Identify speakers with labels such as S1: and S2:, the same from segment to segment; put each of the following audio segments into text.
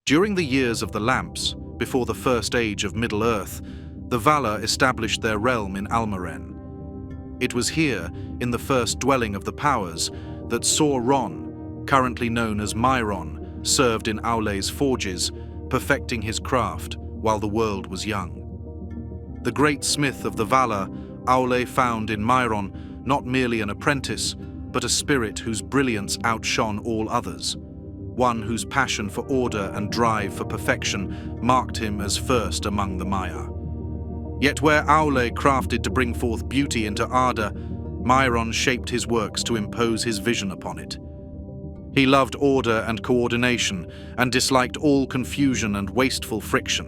S1: During the years of the Lamps, before the first age of Middle-earth, the Valar established their realm in Almaren. It was here, in the first dwelling of the powers, that Sauron, currently known as Mairon, served in Aulë's forges, perfecting his craft while the world was young. The great smith of the Valar, Aulë found in Mairon not merely an apprentice, but a spirit whose brilliance outshone all others, one whose passion for order and drive for perfection marked him as first among the Maia. Yet where Aulë crafted to bring forth beauty into Arda, Mairon shaped his works to impose his vision upon it. He loved order and coordination, and disliked all confusion and wasteful friction.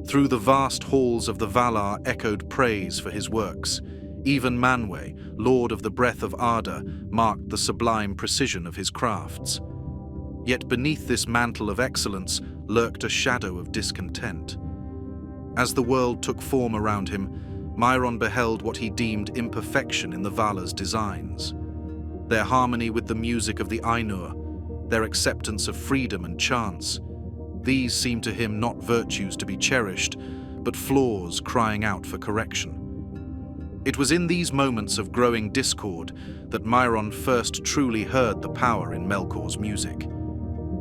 S1: Through the vast halls of the Valar echoed praise for his works. Even Manwë, lord of the breath of Arda, marked the sublime precision of his crafts. Yet beneath this mantle of excellence lurked a shadow of discontent. As the world took form around him, Mairon beheld what he deemed imperfection in the Valar's designs. Their harmony with the music of the Ainur, their acceptance of freedom and chance, these seemed to him not virtues to be cherished, but flaws crying out for correction. It was in these moments of growing discord that Mairon first truly heard the power in Melkor's music.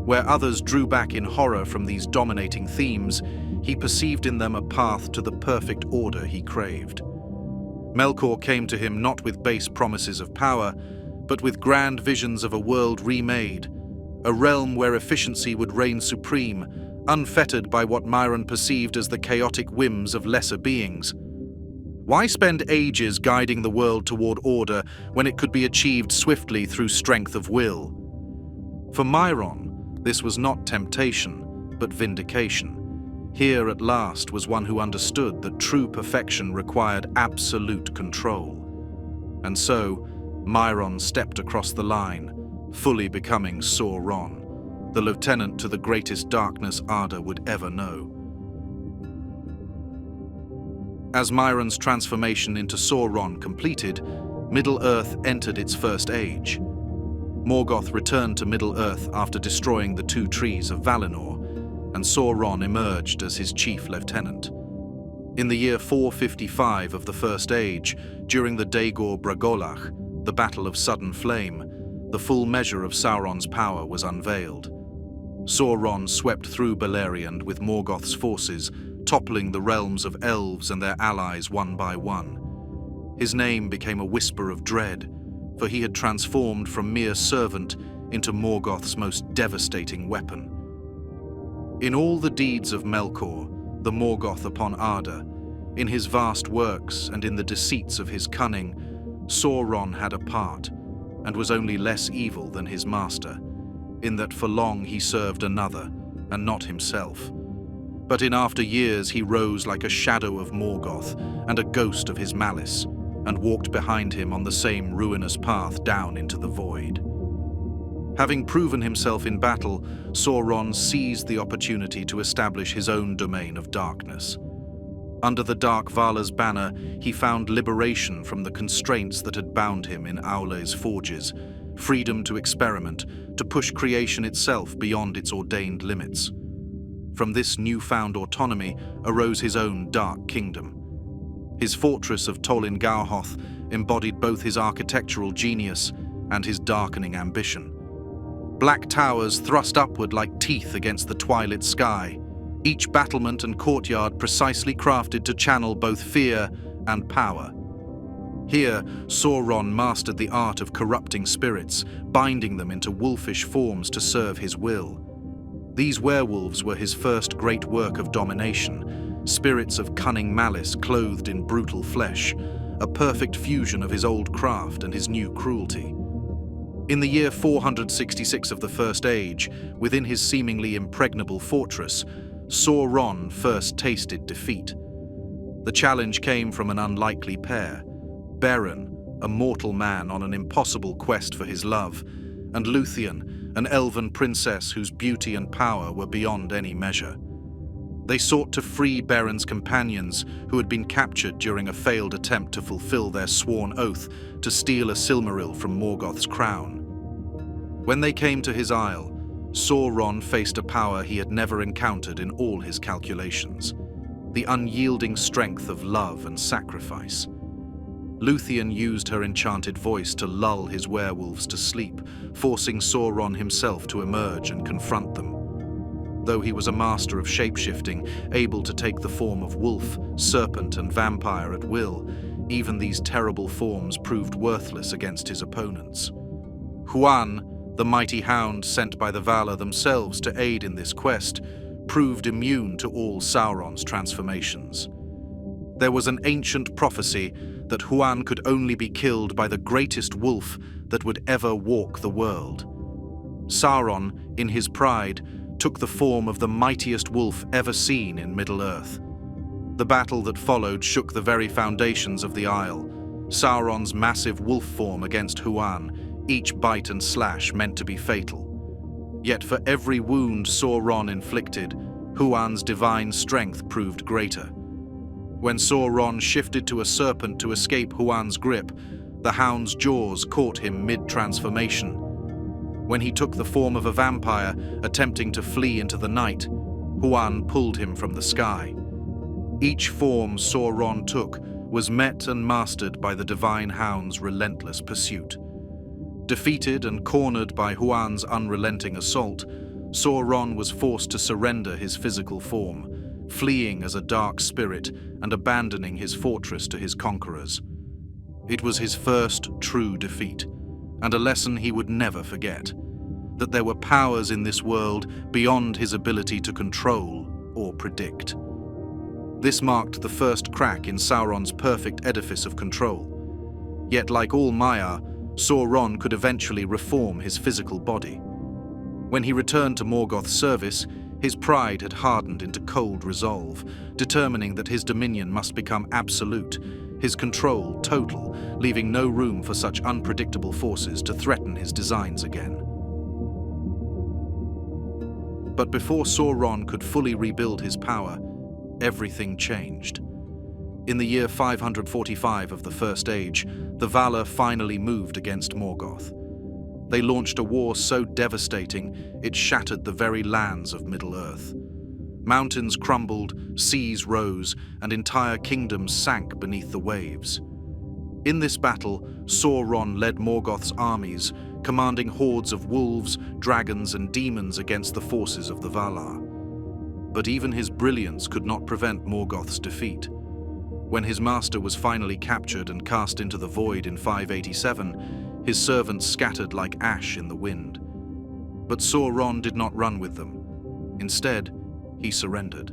S1: Where others drew back in horror from these dominating themes, he perceived in them a path to the perfect order he craved. Melkor came to him not with base promises of power, but with grand visions of a world remade, a realm where efficiency would reign supreme, unfettered by what Mairon perceived as the chaotic whims of lesser beings. Why spend ages guiding the world toward order when it could be achieved swiftly through strength of will? For Mairon, this was not temptation, but vindication. Here at last was one who understood that true perfection required absolute control. And so, Mairon stepped across the line, fully becoming Sauron, the lieutenant to the greatest darkness Arda would ever know. As Mairon's transformation into Sauron completed, Middle-earth entered its first age. Morgoth returned to Middle-earth after destroying the two trees of Valinor, and Sauron emerged as his chief lieutenant. In the year 455 of the First Age, during the Dagor Bragolach, the Battle of Sudden Flame, the full measure of Sauron's power was unveiled. Sauron swept through Beleriand with Morgoth's forces, toppling the realms of Elves and their allies one by one. His name became a whisper of dread, for he had transformed from mere servant into Morgoth's most devastating weapon. In all the deeds of Melkor, the Morgoth upon Arda, in his vast works and in the deceits of his cunning, Sauron had a part, and was only less evil than his master, in that for long he served another, and not himself. But in after years he rose like a shadow of Morgoth, and a ghost of his malice, and walked behind him on the same ruinous path down into the void. Having proven himself in battle, Sauron seized the opportunity to establish his own domain of darkness. Under the Dark Vala's banner, he found liberation from the constraints that had bound him in Aulë's forges, freedom to experiment, to push creation itself beyond its ordained limits. From this newfound autonomy arose his own dark kingdom. His fortress of Tolin Gauhoth embodied both his architectural genius and his darkening ambition. Black towers thrust upward like teeth against the twilit sky, each battlement and courtyard precisely crafted to channel both fear and power. Here, Sauron mastered the art of corrupting spirits, binding them into wolfish forms to serve his will. These werewolves were his first great work of domination, spirits of cunning malice clothed in brutal flesh, a perfect fusion of his old craft and his new cruelty. In the year 466 of the First Age, within his seemingly impregnable fortress, Sauron first tasted defeat. The challenge came from an unlikely pair: Beren, a mortal man on an impossible quest for his love, and Luthien, an elven princess whose beauty and power were beyond any measure. They sought to free Beren's companions, who had been captured during a failed attempt to fulfill their sworn oath to steal a Silmaril from Morgoth's crown. When they came to his isle, Sauron faced a power he had never encountered in all his calculations, the unyielding strength of love and sacrifice. Luthien used her enchanted voice to lull his werewolves to sleep, forcing Sauron himself to emerge and confront them. Though he was a master of shapeshifting, able to take the form of wolf, serpent, and vampire at will, even these terrible forms proved worthless against his opponents. Huan, the mighty hound sent by the Valar themselves to aid in this quest, proved immune to all Sauron's transformations. There was an ancient prophecy that Huan could only be killed by the greatest wolf that would ever walk the world. Sauron, in his pride, took the form of the mightiest wolf ever seen in Middle-earth. The battle that followed shook the very foundations of the Isle. Sauron's massive wolf form against Huan, each bite and slash meant to be fatal. Yet for every wound Sauron inflicted, Huan's divine strength proved greater. When Sauron shifted to a serpent to escape Huan's grip, the hound's jaws caught him mid-transformation. When he took the form of a vampire, attempting to flee into the night, Huan pulled him from the sky. Each form Sauron took was met and mastered by the divine hound's relentless pursuit. Defeated and cornered by Huan's unrelenting assault, Sauron was forced to surrender his physical form, fleeing as a dark spirit and abandoning his fortress to his conquerors. It was his first true defeat, and a lesson he would never forget, that there were powers in this world beyond his ability to control or predict. This marked the first crack in Sauron's perfect edifice of control. Yet, like all Maia, Sauron could eventually reform his physical body. When he returned to Morgoth's service, his pride had hardened into cold resolve, determining that his dominion must become absolute, his control total, leaving no room for such unpredictable forces to threaten his designs again. But before Sauron could fully rebuild his power, everything changed. In the year 545 of the First Age, the Valar finally moved against Morgoth. They launched a war so devastating it shattered the very lands of Middle-earth. Mountains crumbled, seas rose, and entire kingdoms sank beneath the waves. In this battle, Sauron led Morgoth's armies, commanding hordes of wolves, dragons, and demons against the forces of the Valar. But even his brilliance could not prevent Morgoth's defeat. When his master was finally captured and cast into the void in 587, his servants scattered like ash in the wind. But Sauron did not run with them. Instead, he surrendered.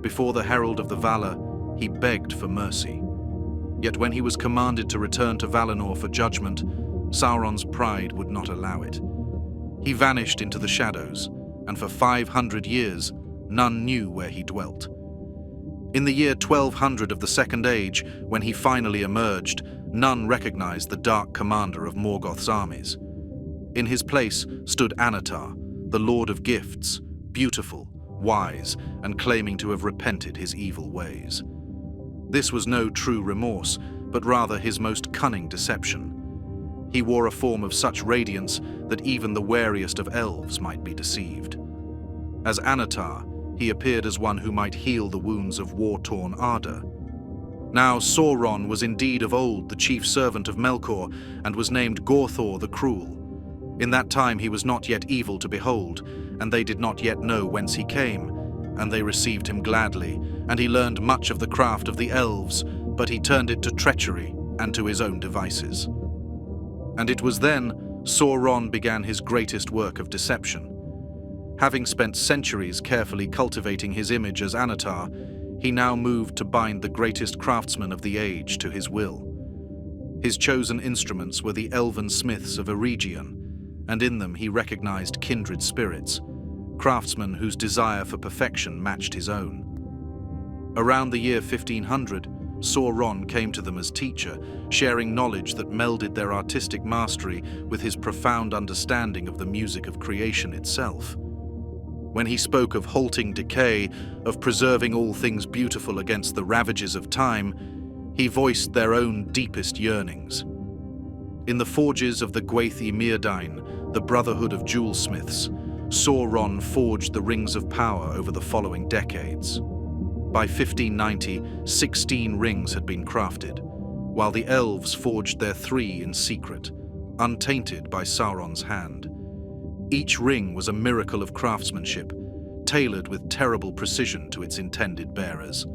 S1: Before the Herald of the Valar, he begged for mercy. Yet when he was commanded to return to Valinor for judgment, Sauron's pride would not allow it. He vanished into the shadows, and for 500 years, none knew where he dwelt. In the year 1200 of the Second Age, when he finally emerged, none recognized the dark commander of Morgoth's armies. In his place stood Annatar, the Lord of Gifts, beautiful, wise, and claiming to have repented his evil ways. This was no true remorse, but rather his most cunning deception. He wore a form of such radiance that even the wariest of elves might be deceived. As Annatar, he appeared as one who might heal the wounds of war-torn ardor. Now Sauron was indeed of old the chief servant of Melkor, and was named Gorthor the Cruel. In that time he was not yet evil to behold, and they did not yet know whence he came, and they received him gladly, and he learned much of the craft of the elves, but he turned it to treachery and to his own devices. And it was then Sauron began his greatest work of deception. Having spent centuries carefully cultivating his image as Annatar, he now moved to bind the greatest craftsmen of the age to his will. His chosen instruments were the elven smiths of Eregion, and in them he recognized kindred spirits, craftsmen whose desire for perfection matched his own. Around the year 1500, Sauron came to them as teacher, sharing knowledge that melded their artistic mastery with his profound understanding of the music of creation itself. When he spoke of halting decay, of preserving all things beautiful against the ravages of time, he voiced their own deepest yearnings. In the forges of the Gwaith y Myrdain, the brotherhood of jewelsmiths, Sauron forged the Rings of Power over the following decades. By 1590, 16 rings had been crafted, while the Elves forged their 3 in secret, untainted by Sauron's hand. Each ring was a miracle of craftsmanship, tailored with terrible precision to its intended bearers.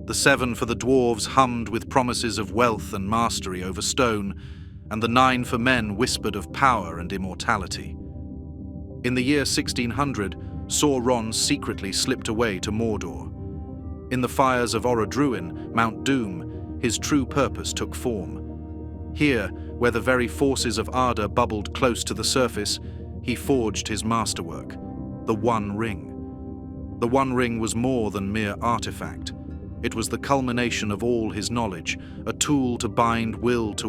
S1: The 7 for the Dwarves hummed with promises of wealth and mastery over stone, and the 9 for men whispered of power and immortality. In the year 1600, Sauron secretly slipped away to Mordor. In the fires of Orodruin, Mount Doom, his true purpose took form. Here, where the very forces of Arda bubbled close to the surface, he forged his masterwork, the One Ring. The One Ring was more than mere artifact. It was the culmination of all his knowledge, a tool to bind will, to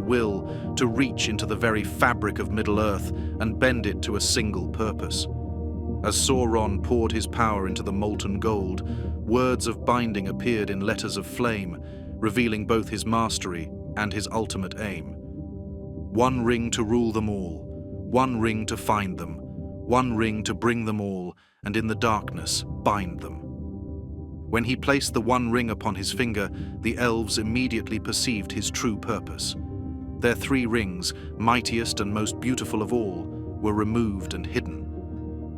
S1: reach into the very fabric of Middle-earth and bend it to a single purpose. As Sauron poured his power into the molten gold, words of binding appeared in letters of flame, revealing both his mastery and his ultimate aim. One ring to rule them all, one ring to find them, one ring to bring them all, and in the darkness bind them. When he placed the One Ring upon his finger, the Elves immediately perceived his true purpose. Their 3 rings, mightiest and most beautiful of all, were removed and hidden.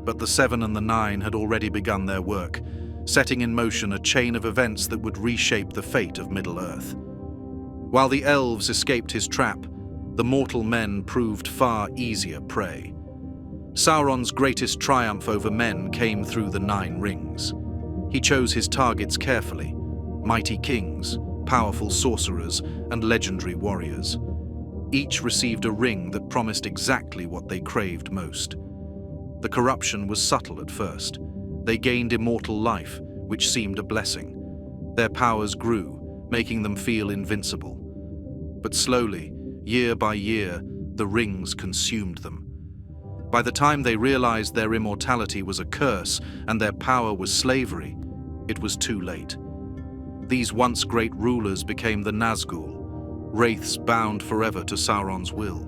S1: But the 7 and the 9 had already begun their work, setting in motion a chain of events that would reshape the fate of Middle-earth. While the Elves escaped his trap, the mortal men proved far easier prey. Sauron's greatest triumph over men came through the 9 rings. He chose his targets carefully: mighty kings, powerful sorcerers, and legendary warriors. Each received a ring that promised exactly what they craved most. The corruption was subtle at first. They gained immortal life, which seemed a blessing. Their powers grew, making them feel invincible. But slowly, year by year, the rings consumed them. By the time they realized their immortality was a curse and their power was slavery, it was too late. These once great rulers became the Nazgûl, wraiths bound forever to Sauron's will.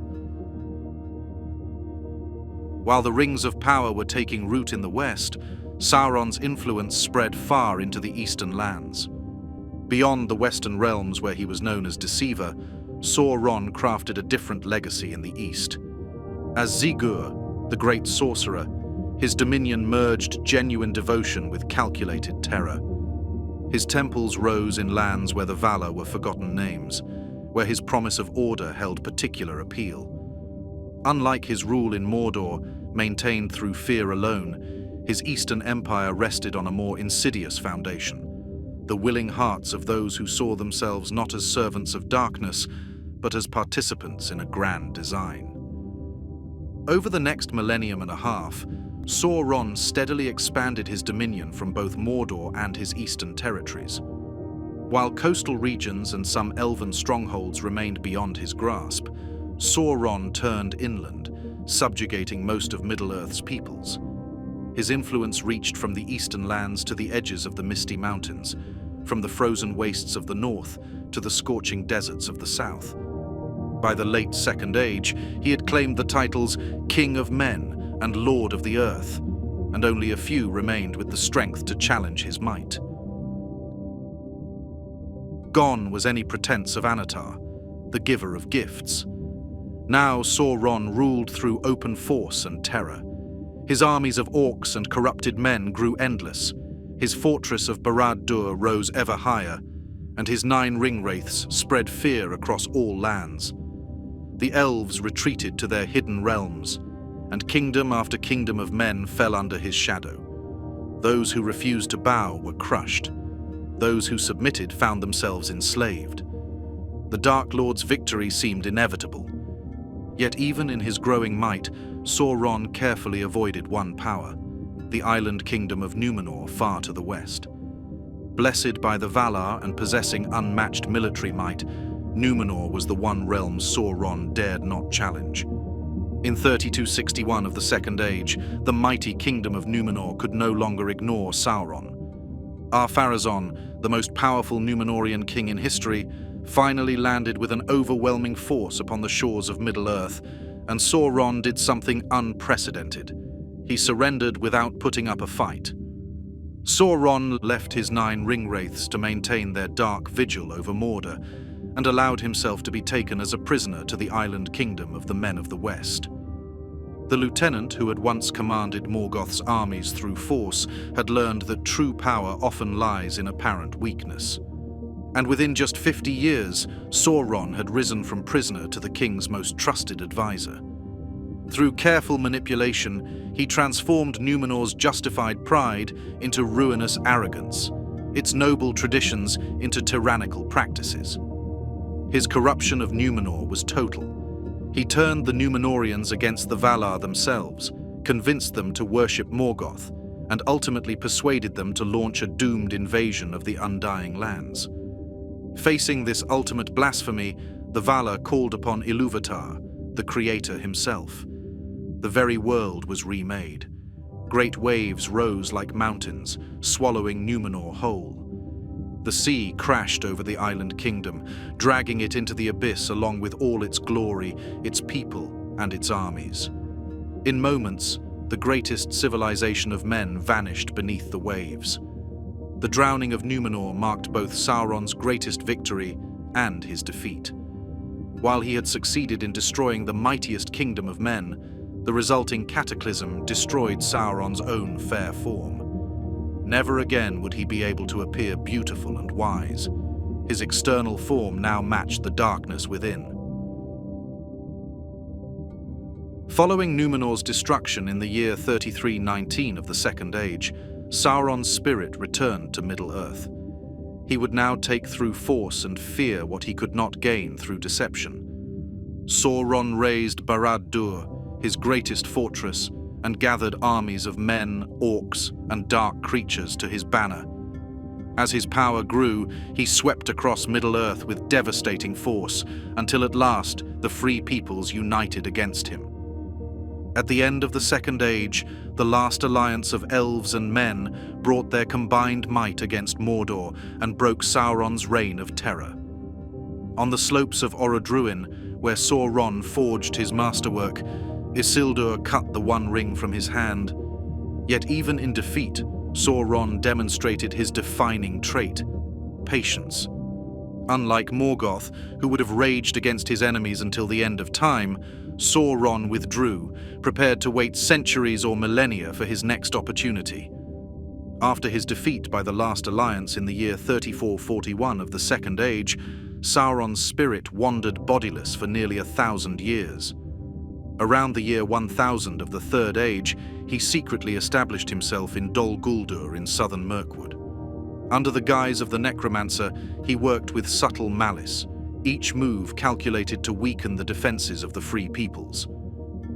S1: While the Rings of Power were taking root in the west, Sauron's influence spread far into the eastern lands. Beyond the western realms where he was known as Deceiver, Sauron crafted a different legacy in the east. As Zigur, the great sorcerer, his dominion merged genuine devotion with calculated terror. His temples rose in lands where the Valar were forgotten names, where his promise of order held particular appeal. Unlike his rule in Mordor, maintained through fear alone, his eastern empire rested on a more insidious foundation: the willing hearts of those who saw themselves not as servants of darkness, but as participants in a grand design. Over the next millennium and a half, Sauron steadily expanded his dominion from both Mordor and his eastern territories. While coastal regions and some elven strongholds remained beyond his grasp, Sauron turned inland, subjugating most of Middle-earth's peoples. His influence reached from the eastern lands to the edges of the misty mountains, from the frozen wastes of the north to the scorching deserts of the south. By the late Second Age, he had claimed the titles King of Men and Lord of the Earth, and only a few remained with the strength to challenge his might. Gone was any pretense of Annatar, the giver of gifts. Now Sauron ruled through open force and terror. His armies of orcs and corrupted men grew endless. His fortress of Barad-dûr rose ever higher, and his 9 ring-wraiths spread fear across all lands. The Elves retreated to their hidden realms, and kingdom after kingdom of men fell under his shadow. Those who refused to bow were crushed. Those who submitted found themselves enslaved. The Dark Lord's victory seemed inevitable. Yet even in his growing might, Sauron carefully avoided one power: the island kingdom of Númenor far to the west. Blessed by the Valar and possessing unmatched military might, Númenor was the one realm Sauron dared not challenge. In 3261 of the Second Age, the mighty kingdom of Númenor could no longer ignore Sauron. Ar-Pharazôn, the most powerful Númenorian king in history, finally landed with an overwhelming force upon the shores of Middle-earth, and Sauron did something unprecedented. He surrendered without putting up a fight. Sauron left his 9 ringwraiths to maintain their dark vigil over Mordor, and allowed himself to be taken as a prisoner to the island kingdom of the Men of the West. The lieutenant, who had once commanded Morgoth's armies through force, had learned that true power often lies in apparent weakness. And within just 50 years, Sauron had risen from prisoner to the king's most trusted advisor. Through careful manipulation, he transformed Númenor's justified pride into ruinous arrogance, its noble traditions into tyrannical practices. His corruption of Númenor was total. He turned the Númenorians against the Valar themselves, convinced them to worship Morgoth, and ultimately persuaded them to launch a doomed invasion of the Undying Lands. Facing this ultimate blasphemy, the Valar called upon Ilúvatar, the creator himself. The very world was remade. Great waves rose like mountains, swallowing Númenor whole. The sea crashed over the island kingdom, dragging it into the abyss along with all its glory, its people, and its armies. In moments, the greatest civilization of men vanished beneath the waves. The drowning of Númenor marked both Sauron's greatest victory and his defeat. While he had succeeded in destroying the mightiest kingdom of men, the resulting cataclysm destroyed Sauron's own fair form. Never again would he be able to appear beautiful and wise. His external form now matched the darkness within. Following Númenor's destruction in the year 3319 of the Second Age, Sauron's spirit returned to Middle-earth. He would now take through force and fear what he could not gain through deception. Sauron razed Barad-dûr, his greatest fortress, and gathered armies of men, orcs, and dark creatures to his banner. As his power grew, he swept across Middle-earth with devastating force, until at last the free peoples united against him. At the end of the Second Age, the last alliance of elves and men brought their combined might against Mordor and broke Sauron's reign of terror. On the slopes of Orodruin, where Sauron forged his masterwork, Isildur cut the One Ring from his hand. Yet even in defeat, Sauron demonstrated his defining trait: patience. Unlike Morgoth, who would have raged against his enemies until the end of time, Sauron withdrew, prepared to wait centuries or millennia for his next opportunity. After his defeat by the last alliance in the year 3441 of the Second Age, Sauron's spirit wandered bodiless for nearly 1,000 years. Around the year 1000 of the Third Age, he secretly established himself in Dol Guldur in southern Mirkwood. Under the guise of the necromancer, he worked with subtle malice, each move calculated to weaken the defenses of the free peoples.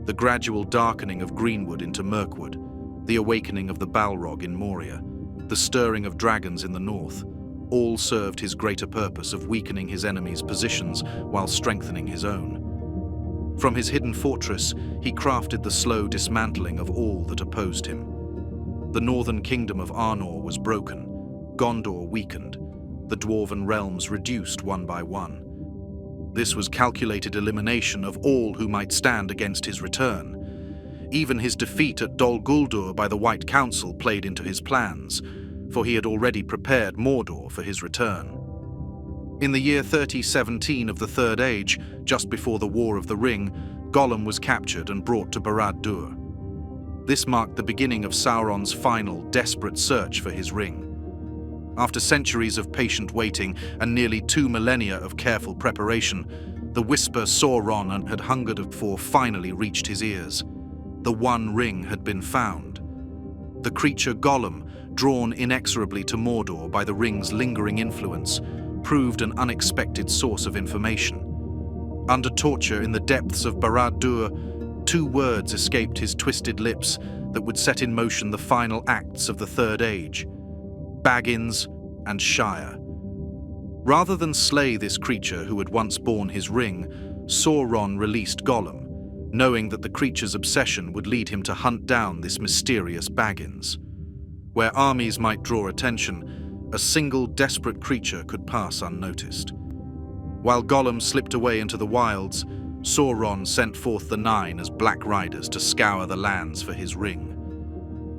S1: The gradual darkening of Greenwood into Mirkwood, the awakening of the Balrog in Moria, the stirring of dragons in the north, all served his greater purpose of weakening his enemies' positions while strengthening his own. From his hidden fortress, he crafted the slow dismantling of all that opposed him. The northern kingdom of Arnor was broken, Gondor weakened, the dwarven realms reduced one by one. This was calculated elimination of all who might stand against his return. Even his defeat at Dol Guldur by the White Council played into his plans, for he had already prepared Mordor for his return. In the year 3017 of the Third Age, just before the War of the Ring, Gollum was captured and brought to Barad-dûr. This marked the beginning of Sauron's final, desperate search for his ring. After centuries of patient waiting and nearly 2 millennia of careful preparation, the whisper Sauron had hungered for finally reached his ears. The One Ring had been found. The creature Gollum, drawn inexorably to Mordor by the ring's lingering influence, proved an unexpected source of information. Under torture in the depths of Barad-dûr, 2 words escaped his twisted lips that would set in motion the final acts of the Third Age: Baggins and Shire. Rather than slay this creature who had once borne his ring, Sauron released Gollum, knowing that the creature's obsession would lead him to hunt down this mysterious Baggins. Where armies might draw attention, a single desperate creature could pass unnoticed. While Gollum slipped away into the wilds, Sauron sent forth the 9 as Black Riders to scour the lands for his ring.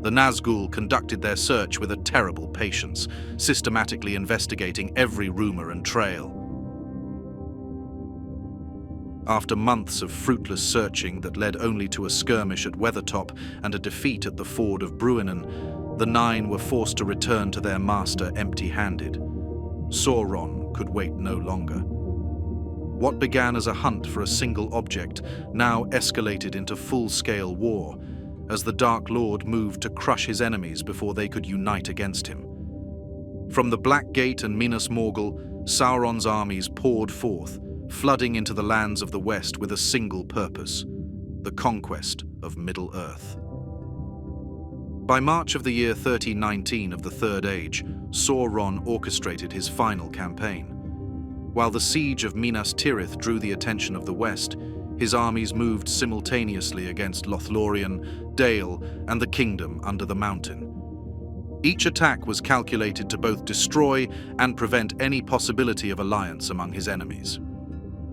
S1: The Nazgûl conducted their search with a terrible patience, systematically investigating every rumor and trail. After months of fruitless searching that led only to a skirmish at Weathertop and a defeat at the ford of Bruinen, the Nine were forced to return to their master empty-handed. Sauron could wait no longer. What began as a hunt for a single object now escalated into full-scale war, as the Dark Lord moved to crush his enemies before they could unite against him. From the Black Gate and Minas Morgul, Sauron's armies poured forth, flooding into the lands of the West with a single purpose: the conquest of Middle-earth. By March of the year 1319 of the Third Age, Sauron orchestrated his final campaign. While the siege of Minas Tirith drew the attention of the West, his armies moved simultaneously against Lothlorien, Dale, and the kingdom under the mountain. Each attack was calculated to both destroy and prevent any possibility of alliance among his enemies.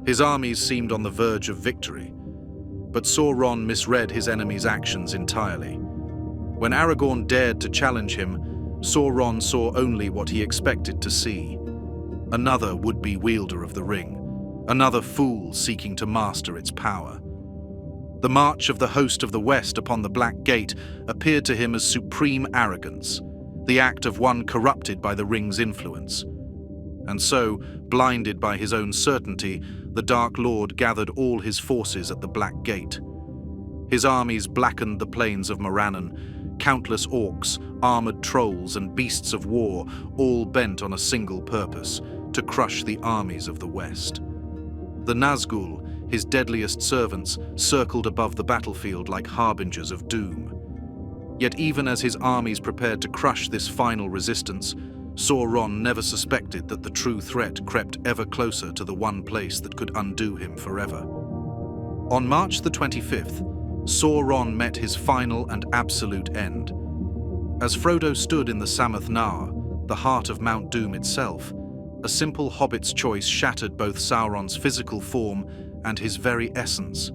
S1: His armies seemed on the verge of victory, but Sauron misread his enemies' actions entirely. When Aragorn dared to challenge him, Sauron saw only what he expected to see: another would-be wielder of the ring, another fool seeking to master its power. The march of the host of the West upon the Black Gate appeared to him as supreme arrogance, the act of one corrupted by the ring's influence. And so, blinded by his own certainty, the Dark Lord gathered all his forces at the Black Gate. His armies blackened the plains of Morannon, countless orcs, armored trolls, and beasts of war, all bent on a single purpose: to crush the armies of the West. The Nazgûl, his deadliest servants, circled above the battlefield like harbingers of doom. Yet even as his armies prepared to crush this final resistance, Sauron never suspected that the true threat crept ever closer to the one place that could undo him forever. On March the 25th, Sauron met his final and absolute end. As Frodo stood in the Samath Naur, the heart of Mount Doom itself, a simple hobbit's choice shattered both Sauron's physical form and his very essence.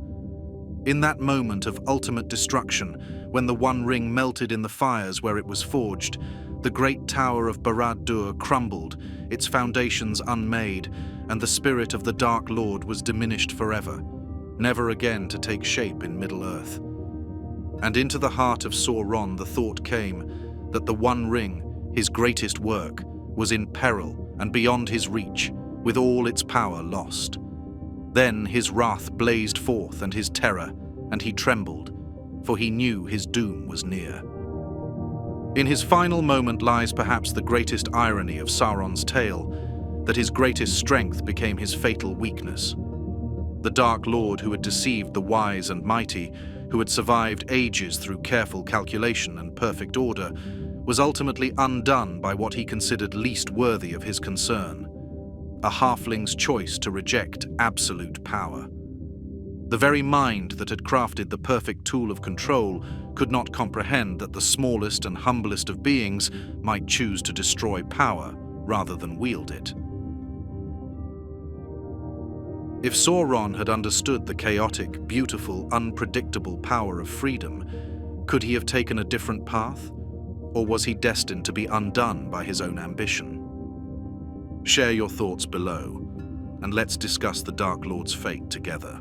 S1: In that moment of ultimate destruction, when the One Ring melted in the fires where it was forged, the great tower of Barad-dûr crumbled, its foundations unmade, and the spirit of the Dark Lord was diminished forever, never again to take shape in Middle-earth. And into the heart of Sauron the thought came that the One Ring, his greatest work, was in peril and beyond his reach, with all its power lost. Then his wrath blazed forth and his terror, and he trembled, for he knew his doom was near. In his final moment lies perhaps the greatest irony of Sauron's tale, that his greatest strength became his fatal weakness. The Dark Lord who had deceived the wise and mighty, who had survived ages through careful calculation and perfect order, was ultimately undone by what he considered least worthy of his concern: a halfling's choice to reject absolute power. The very mind that had crafted the perfect tool of control could not comprehend that the smallest and humblest of beings might choose to destroy power rather than wield it. If Sauron had understood the chaotic, beautiful, unpredictable power of freedom, could he have taken a different path? Or was he destined to be undone by his own ambition? Share your thoughts below, and let's discuss the Dark Lord's fate together.